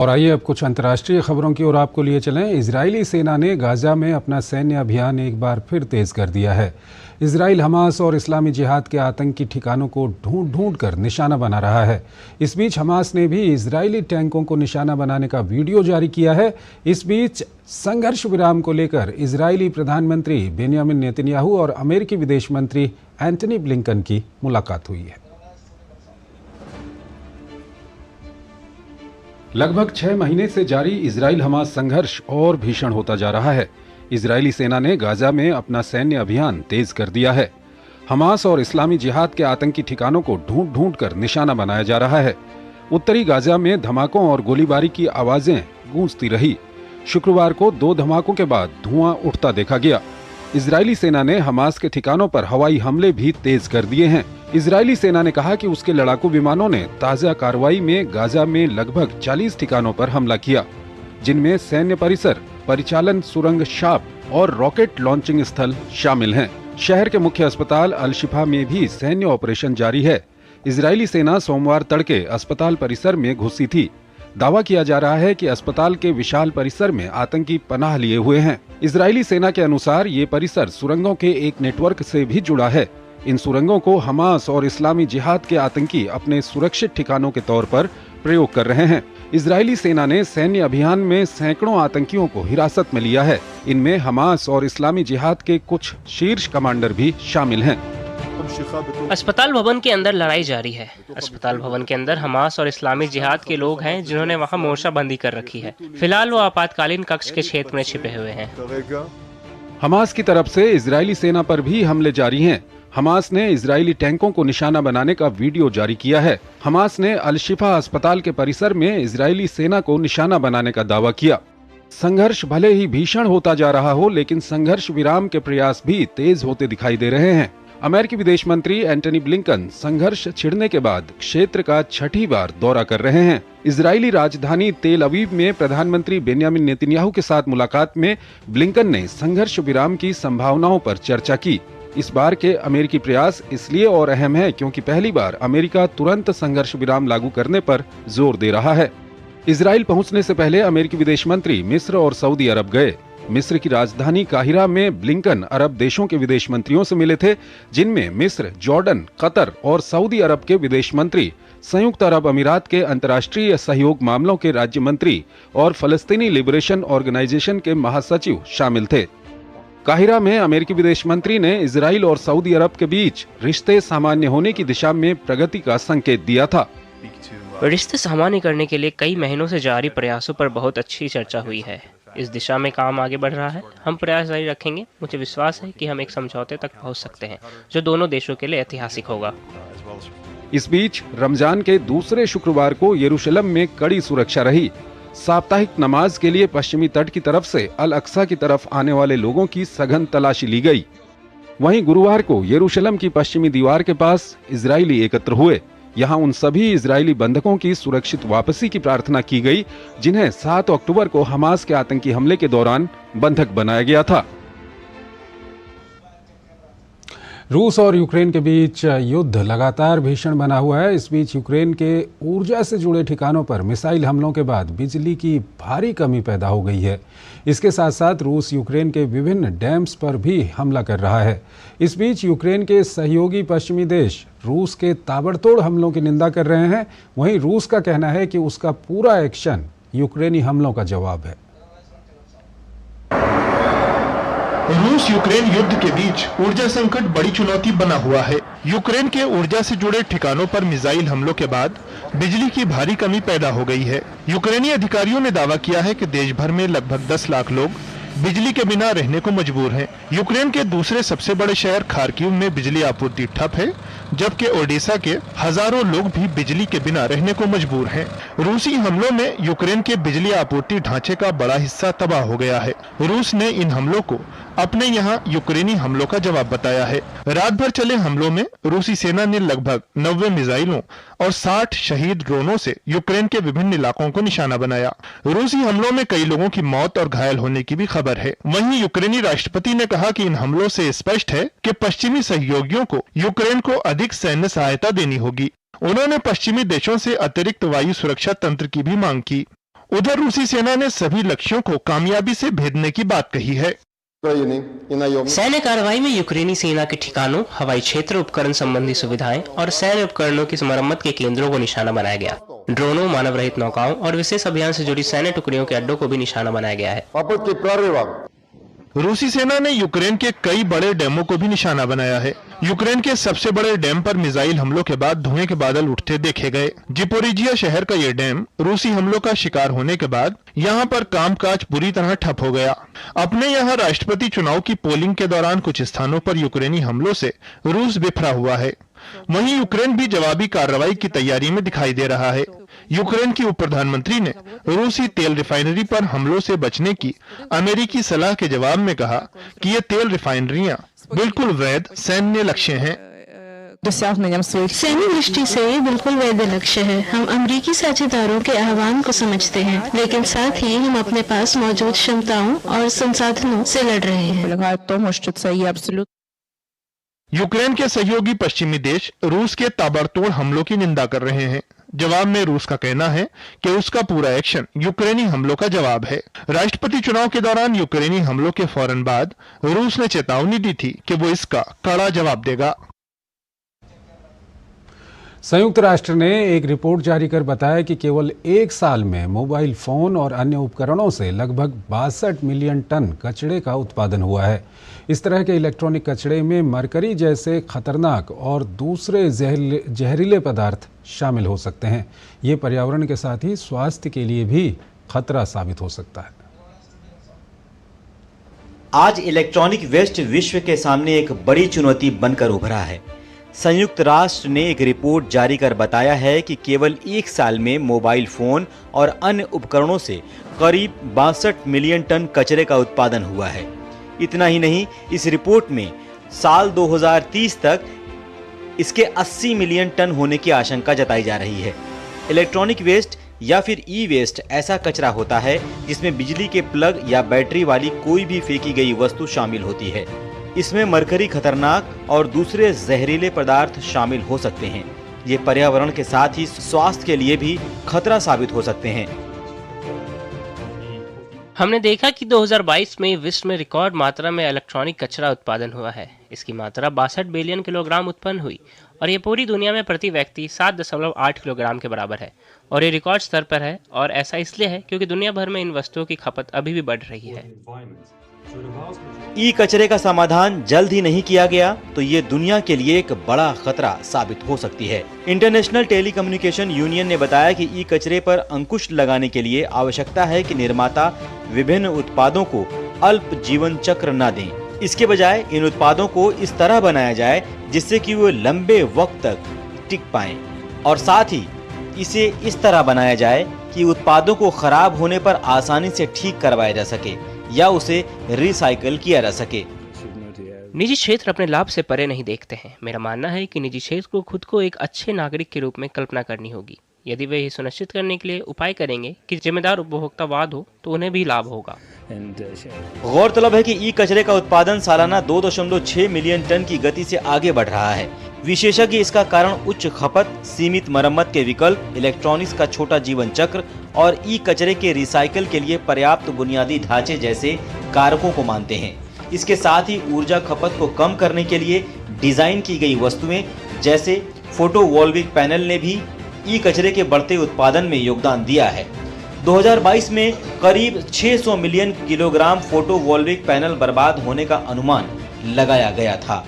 और आइए अब कुछ अंतर्राष्ट्रीय खबरों की ओर आपको लिए चलें। इजरायली सेना ने गाजा में अपना सैन्य अभियान एक बार फिर तेज कर दिया है। इजराइल हमास और इस्लामी जिहाद के आतंकी ठिकानों को ढूंढ कर निशाना बना रहा है। इस बीच हमास ने भी इजरायली टैंकों को निशाना बनाने का वीडियो जारी किया है। इस बीच संघर्ष विराम को लेकर इजरायली प्रधानमंत्री बेंयामिन नेतन्याहू और अमेरिकी विदेश मंत्री एंटनी ब्लिंकन की मुलाकात हुई है। लगभग 6 महीने से जारी इजराइल हमास संघर्ष और भीषण होता जा रहा है। इजरायली सेना ने गाजा में अपना सैन्य अभियान तेज कर दिया है। हमास और इस्लामी जिहाद के आतंकी ठिकानों को ढूंढ कर निशाना बनाया जा रहा है। उत्तरी गाजा में धमाकों और गोलीबारी की आवाजें गूंजती रही। शुक्रवार को 2 धमाकों के बाद धुआं उठता देखा गया। इजरायली सेना ने हमास के ठिकानों पर हवाई हमले भी तेज कर दिए हैं। इजरायली सेना ने कहा कि उसके लड़ाकू विमानों ने ताजा कार्रवाई में गाजा में लगभग 40 ठिकानों पर हमला किया, जिनमें सैन्य परिसर, परिचालन सुरंग शाप और रॉकेट लॉन्चिंग स्थल शामिल हैं। शहर के मुख्य अस्पताल अल शिफा में भी सैन्य ऑपरेशन जारी है। इजरायली सेना सोमवार तड़के अस्पताल परिसर में घुसी थी। दावा किया जा रहा है कि अस्पताल के विशाल परिसर में आतंकी पनाह लिए हुए हैं। इजरायली सेना के अनुसार ये परिसर सुरंगों के एक नेटवर्क से भी जुड़ा है। इन सुरंगों को हमास और इस्लामी जिहाद के आतंकी अपने सुरक्षित ठिकानों के तौर पर प्रयोग कर रहे हैं। इजरायली सेना ने सैन्य अभियान में सैकड़ों आतंकियों को हिरासत में लिया है। इनमें हमास और इस्लामी जिहाद के कुछ शीर्ष कमांडर भी शामिल हैं। अस्पताल भवन के अंदर लड़ाई जारी है। अस्पताल भवन के अंदर हमास और इस्लामी जिहाद के लोग हैं जिन्होंने वहां मोर्चाबंदी कर रखी है। फिलहाल वो आपातकालीन कक्ष के क्षेत्र में छिपे हुए हैं। हमास की तरफ से इजरायली सेना पर भी हमले जारी हैं। हमास ने इजरायली टैंकों को निशाना बनाने का वीडियो जारी किया है। हमास ने अल शिफा अस्पताल के परिसर में इजरायली सेना को निशाना बनाने का दावा किया। संघर्ष भले ही भीषण होता जा रहा हो, लेकिन संघर्ष विराम के प्रयास भी तेज होते दिखाई दे रहे हैं। अमेरिकी विदेश मंत्री एंटनी ब्लिंकन संघर्ष छिड़ने के बाद क्षेत्र का 6ठी बार दौरा कर रहे हैं। इजरायली राजधानी तेल अवीव में प्रधानमंत्री बेंयामिन नेतन्याहू के साथ मुलाकात में ब्लिंकन ने संघर्ष विराम की संभावनाओं पर चर्चा की। इस बार के अमेरिकी प्रयास इसलिए और अहम है क्योंकि पहली बार अमेरिका तुरंत संघर्ष विराम लागू करने पर जोर दे रहा है। इजराइल पहुंचने से पहले अमेरिकी विदेश मंत्री मिस्र और सऊदी अरब गए। मिस्र की राजधानी काहिरा में ब्लिंकन अरब देशों के विदेश मंत्रियों से मिले थे, जिनमें मिस्र, जॉर्डन, कतर और सऊदी अरब के विदेश मंत्री, संयुक्त अरब अमीरात के अंतर्राष्ट्रीय सहयोग मामलों के राज्य मंत्री और फलस्तीनी लिबरेशन ऑर्गेनाइजेशन के महासचिव शामिल थे। काहिरा में अमेरिकी विदेश मंत्री ने इजराइल और सऊदी अरब के बीच रिश्ते सामान्य होने की दिशा में प्रगति का संकेत दिया था। रिश्ते सामान्य करने के लिए कई महीनों से जारी प्रयासों पर बहुत अच्छी चर्चा हुई है। इस दिशा में काम आगे बढ़ रहा है। हम प्रयास जारी रखेंगे। मुझे विश्वास है कि हम एक समझौते तक पहुंच सकते हैं जो दोनों देशों के लिए ऐतिहासिक होगा। इस बीच रमजान के दूसरे शुक्रवार को यरूशलेम में कड़ी सुरक्षा रही। साप्ताहिक नमाज के लिए पश्चिमी तट की तरफ से अल अक्सा की तरफ आने वाले लोगों की सघन तलाशी ली गई। वहीं गुरुवार को यरूशलेम की पश्चिमी दीवार के पास इजरायली एकत्र हुए। यहां उन सभी इजरायली बंधकों की सुरक्षित वापसी की प्रार्थना की गई, जिन्हें 7 अक्टूबर को हमास के आतंकी हमले के दौरान बंधक बनाया गया था। रूस और यूक्रेन के बीच युद्ध लगातार भीषण बना हुआ है। इस बीच यूक्रेन के ऊर्जा से जुड़े ठिकानों पर मिसाइल हमलों के बाद बिजली की भारी कमी पैदा हो गई है। इसके साथ साथ रूस यूक्रेन के विभिन्न डैम्स पर भी हमला कर रहा है। इस बीच यूक्रेन के सहयोगी पश्चिमी देश रूस के ताबड़तोड़ हमलों की निंदा कर रहे हैं। वहीं रूस का कहना है कि उसका पूरा एक्शन यूक्रेनी हमलों का जवाब है। रूस यूक्रेन युद्ध के बीच ऊर्जा संकट बड़ी चुनौती बना हुआ है। यूक्रेन के ऊर्जा से जुड़े ठिकानों पर मिसाइल हमलों के बाद बिजली की भारी कमी पैदा हो गई है। यूक्रेनी अधिकारियों ने दावा किया है कि देश भर में लगभग 10 लाख लोग बिजली के बिना रहने को मजबूर हैं। यूक्रेन के दूसरे सबसे बड़े शहर खार्किव में बिजली आपूर्ति ठप है, जबकि ओडेसा के हजारों लोग भी बिजली के बिना रहने को मजबूर हैं। रूसी हमलों में यूक्रेन के बिजली आपूर्ति ढांचे का बड़ा हिस्सा तबाह हो गया है। रूस ने इन हमलों को अपने यहाँ यूक्रेनी हमलों का जवाब बताया है। रात भर चले हमलों में रूसी सेना ने लगभग 90 मिसाइलों और 60 शहीद ड्रोनों से यूक्रेन के विभिन्न इलाकों को निशाना बनाया। रूसी हमलों में कई लोगों की मौत और घायल होने की भी खबर है। वहीं यूक्रेनी राष्ट्रपति ने कहा कि इन हमलों से स्पष्ट है कि पश्चिमी सहयोगियों को यूक्रेन को अधिक सैन्य सहायता देनी होगी। उन्होंने पश्चिमी देशों से अतिरिक्त वायु सुरक्षा तंत्र की भी मांग की। उधर रूसी सेना ने सभी लक्ष्यों को कामयाबी से भेदने की बात कही है। सैन्य कार्रवाई में यूक्रेनी सेना के ठिकानों, हवाई क्षेत्र, उपकरण संबंधी सुविधाएं और सैन्य उपकरणों की मरम्मत के केंद्रों को निशाना बनाया गया। ड्रोनों, मानव रहित नौकाओं और विशेष अभियान से जुड़ी सैन्य टुकड़ियों के अड्डों को भी निशाना बनाया गया है। रूसी सेना ने यूक्रेन के कई बड़े डैमों को भी निशाना बनाया है। यूक्रेन के सबसे बड़े डैम पर मिसाइल हमलों के बाद धुएं के बादल उठते देखे गए। जिपोरिजिया शहर का ये डैम रूसी हमलों का शिकार होने के बाद यहाँ पर कामकाज बुरी तरह ठप हो गया। अपने यहाँ राष्ट्रपति चुनाव की पोलिंग के दौरान कुछ स्थानों पर यूक्रेनी हमलों से रूस बिफरा हुआ है। वहीं यूक्रेन भी जवाबी कार्रवाई की तैयारी में दिखाई दे रहा है। यूक्रेन की उप प्रधानमंत्री ने रूसी तेल रिफाइनरी पर हमलों से बचने की अमेरिकी सलाह के जवाब में कहा कि ये तेल रिफाइनरियां बिल्कुल वैध सैन्य लक्ष्य हैं। सैन्य दृष्टि से ये बिल्कुल वैध लक्ष्य है। हम अमेरिकी साझेदारों के आह्वान को समझते हैं, लेकिन साथ ही हम अपने पास मौजूद क्षमताओं और संसाधनों से लड़ रहे हैं। यूक्रेन के सहयोगी पश्चिमी देश रूस के ताबड़तोड़ हमलों की निंदा कर रहे हैं। जवाब में रूस का कहना है कि उसका पूरा एक्शन यूक्रेनी हमलों का जवाब है। राष्ट्रपति चुनाव के दौरान यूक्रेनी हमलों के फौरन बाद रूस ने चेतावनी दी थी कि वो इसका कड़ा जवाब देगा। संयुक्त राष्ट्र ने एक रिपोर्ट जारी कर बताया कि केवल एक साल में मोबाइल फोन और अन्य उपकरणों से लगभग 62 मिलियन टन कचरे का उत्पादन हुआ है। इस तरह के इलेक्ट्रॉनिक कचरे में मरकरी जैसे खतरनाक और दूसरे जहरीले पदार्थ शामिल हो सकते हैं। ये पर्यावरण के साथ ही स्वास्थ्य के लिए भी खतरा साबित हो सकता है। आज इलेक्ट्रॉनिक वेस्ट विश्व के सामने एक बड़ी चुनौती बनकर उभरा है। संयुक्त राष्ट्र ने एक रिपोर्ट जारी कर बताया है कि केवल एक साल में मोबाइल फोन और अन्य उपकरणों से करीब 62 मिलियन टन कचरे का उत्पादन हुआ है। इतना ही नहीं, इस रिपोर्ट में साल 2030 तक इसके 80 मिलियन टन होने की आशंका जताई जा रही है। इलेक्ट्रॉनिक वेस्ट या फिर ई वेस्ट ऐसा कचरा होता है जिसमें बिजली के प्लग या बैटरी वाली कोई भी फेंकी गई वस्तु शामिल होती है। इसमें मरकरी खतरनाक और दूसरे जहरीले पदार्थ शामिल हो सकते हैं। ये पर्यावरण के साथ ही स्वास्थ्य के लिए भी खतरा साबित हो सकते हैं। हमने देखा कि 2022 में विश्व में रिकॉर्ड मात्रा में इलेक्ट्रॉनिक कचरा उत्पादन हुआ है। इसकी मात्रा 62 बिलियन किलोग्राम उत्पन्न हुई और ये पूरी दुनिया में प्रति व्यक्ति 7.8 किलोग्राम के बराबर है और ये रिकॉर्ड स्तर पर है। और ऐसा इसलिए है क्योंकि दुनिया भर में इन वस्तुओं की खपत अभी भी बढ़ रही है। ई कचरे का समाधान जल्द ही नहीं किया गया तो ये दुनिया के लिए एक बड़ा खतरा साबित हो सकती है। इंटरनेशनल टेलीकम्युनिकेशन यूनियन ने बताया कि ई कचरे पर अंकुश लगाने के लिए आवश्यकता है कि निर्माता विभिन्न उत्पादों को अल्प जीवन चक्र न दें। इसके बजाय इन उत्पादों को इस तरह बनाया जाए जिससे कि वो लंबे वक्त तक टिक पाएं और साथ ही इसे इस तरह बनाया जाए कि उत्पादों को खराब होने पर आसानी से ठीक करवाया जा सके या उसे रिसाइकल किया जा सके। निजी क्षेत्र अपने लाभ से परे नहीं देखते हैं। मेरा मानना है कि निजी क्षेत्र को खुद को एक अच्छे नागरिक के रूप में कल्पना करनी होगी। यदि वे ये सुनिश्चित करने के लिए उपाय करेंगे कि जिम्मेदार उपभोक्तावाद हो तो उन्हें भी लाभ होगा। गौरतलब है कि ई कचरे का उत्पादन सालाना 2.6 मिलियन टन की गति से आगे बढ़ रहा है। विशेषज्ञ इसका कारण उच्च खपत, सीमित मरम्मत के विकल्प, इलेक्ट्रॉनिक्स का छोटा जीवन चक्र और ई कचरे के रिसाइकल के लिए पर्याप्त बुनियादी ढांचे जैसे कारकों को मानते हैं। इसके साथ ही ऊर्जा खपत को कम करने के लिए डिजाइन की गई वस्तुएं जैसे फोटोवोल्टिक पैनल ने भी ई कचरे के बढ़ते उत्पादन में योगदान दिया है। 2022 में करीब 600 मिलियन किलोग्राम फोटोवोल्टिक पैनल बर्बाद होने का अनुमान लगाया गया था।